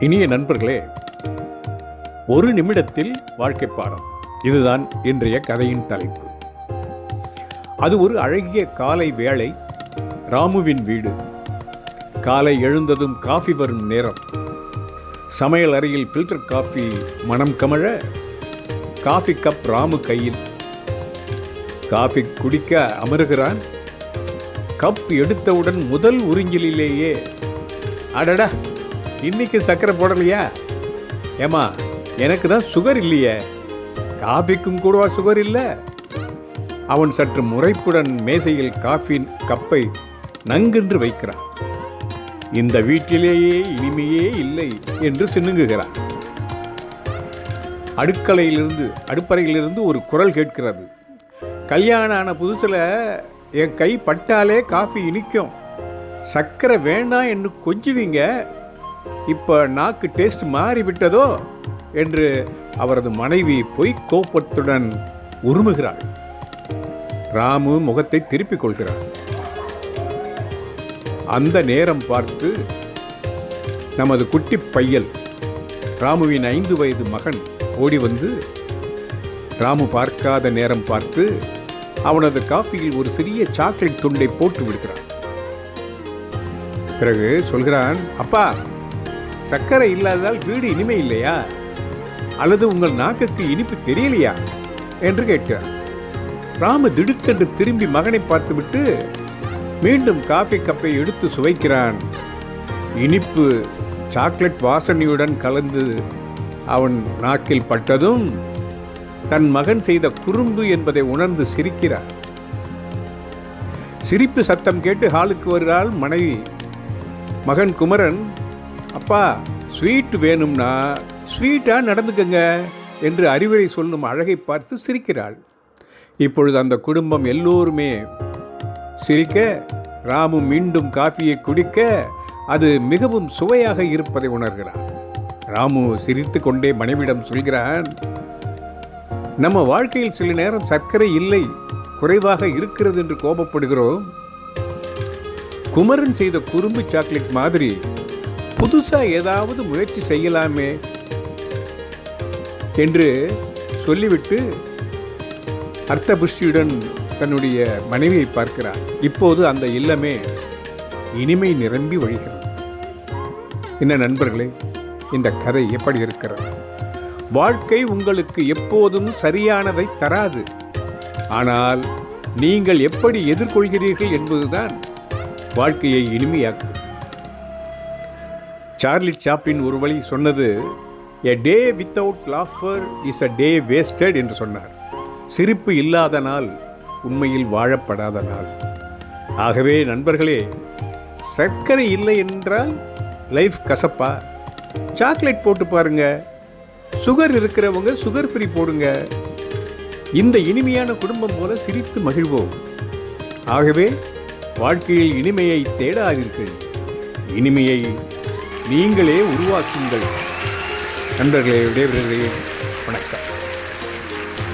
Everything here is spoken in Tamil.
இனிய நண்பர்களே, ஒரு நிமிடத்தில் வாழ்க்கை பாடம், இதுதான் இன்றைய கதையின் தலைப்பு. அது ஒரு அழகிய காலை வேளை. ராமுவின் வீடு. காலை எழுந்ததும் காஃபி வரும் நேரம். சமையல் அறையில் ஃபில்டர் காஃபி மனம் கமழ, காஃபி கப் ராமு கையில். காஃபி குடிக்க அமருகிறான். கப் எடுத்தவுடன் முதல் உறிஞ்சிலேயே, அடடா, இன்னைக்கு சக்கரை போடலையா? ஏமா, எனக்கு தான் சுகர் இல்லையே. காஃபிக்கும் கூடவா சுகர் இல்லை? அவன் சற்று முறைப்புடன் மேசையில் காஃபி கப்பை நங்கென்று வைக்கிறான். இந்த வீட்டிலேயே இனிமையே இல்லை என்று சின்னுங்குகிறான். அடுப்பறையிலிருந்து ஒரு குரல் கேட்கிறது. கல்யாணம் ஆன புதுசில் என் கை பட்டாலே காஃபி இனிக்கும், சர்க்கரை வேண்டாம் என்று கொஞ்சுவீங்க, இப்போ நாக்கு டேஸ்ட் மாறிவிட்டதோ என்று அவரது மனைவி பொய்க் கோபத்துடன் உருமுகிறாள். ராமு முகத்தை திருப்பிக் கொள்கிறார். அந்த நேரம் பார்த்து நமது குட்டி பையல், ராமுவின் 5 வயது மகன் ஓடி வந்து ராமு பார்க்காத நேரம் பார்த்து அவனது காஃபியில் ஒரு சிறிய சாக்லேட் துண்டை போட்டு விடுகிறான். பிறகு சொல்கிறான், அப்பா, சர்க்கரை இல்லாததால் வீடு இனிமை இல்லையா? அல்லது உங்கள் நாக்குக்கு இனிப்பு தெரியலையா என்று கேட்கிறார். ராமு திடுக்கென்று திரும்பி மகனை பார்த்துவிட்டு மீண்டும் காஃபி கப்பை எடுத்து சுவைக்கிறான். இனிப்பு சாக்லேட் வாசனையுடன் கலந்து அவன் நாக்கில் பட்டதும் தன் மகன் செய்த குறும்பு என்பதை உணர்ந்து சிரிக்கிறார். சிரிப்பு சத்தம் கேட்டு ஹாலுக்கு வருகிறாள் மனைவி. மகன் குமரன், அப்பா, ஸ்வீட் வேணும்னா ஸ்வீட்டாக நடந்துக்கங்க என்று அறிவுரை சொல்லும் அழகை பார்த்து சிரிக்கிறாள். இப்பொழுது அந்த குடும்பம் எல்லோருமே சிரிக்க, ராமு மீண்டும் காஃபியை குடிக்க அது மிகவும் சுவையாக இருப்பதை உணர்கிறான். ராமு சிரித்து கொண்டே மனைவிடம் சொல்கிறான், நம்ம வாழ்க்கையில் சில நேரம் சர்க்கரை இல்லை, குறைவாக இருக்கிறது என்று கோபப்படுகிறோம். குமரன் செய்த குறும்பு சாக்லேட் மாதிரி புதுசா ஏதாவது முயற்சி செய்யலாமே என்று சொல்லிவிட்டு அர்த்த புஷ்டியுடன் தன்னுடைய மனைவியை பார்க்கிறார். இப்போது அந்த இல்லமே இனிமை நிரம்பி வழிகிறது. என்ன நண்பர்களே, இந்த கதை எப்படி இருக்கிறது? வாழ்க்கை உங்களுக்கு எப்போதும் சரியானதை தராது. ஆனால் நீங்கள் எப்படி எதிர்கொள்கிறீர்கள் என்பதுதான் வாழ்க்கையை இனிமையாக்கும். சார்லி சாப்ளின் ஒரு வழி சொன்னது, a day without laughter is a day wasted என்று சொன்னார். சிரிப்பு இல்லாத நாள் உண்மையில் வாழப்படாத நாள். ஆகவே நண்பர்களே, சர்க்கரை இல்லை என்றால் லைஃப் கசப்பா? சாக்லேட் போட்டு பாருங்க. சுகர் இருக்கிறவங்க சுகர் ஃப்ரீ போடுங்க. இந்த இனிமையான குடும்பம் போல சிரித்து மகிழ்வோம். ஆகவே வாழ்க்கையில் இனிமையை தேடாதீர்கள், இனிமையை நீங்களே உருவாக்குங்கள். நண்பர்களே, விடைபெறுகிறேன். வணக்கம்.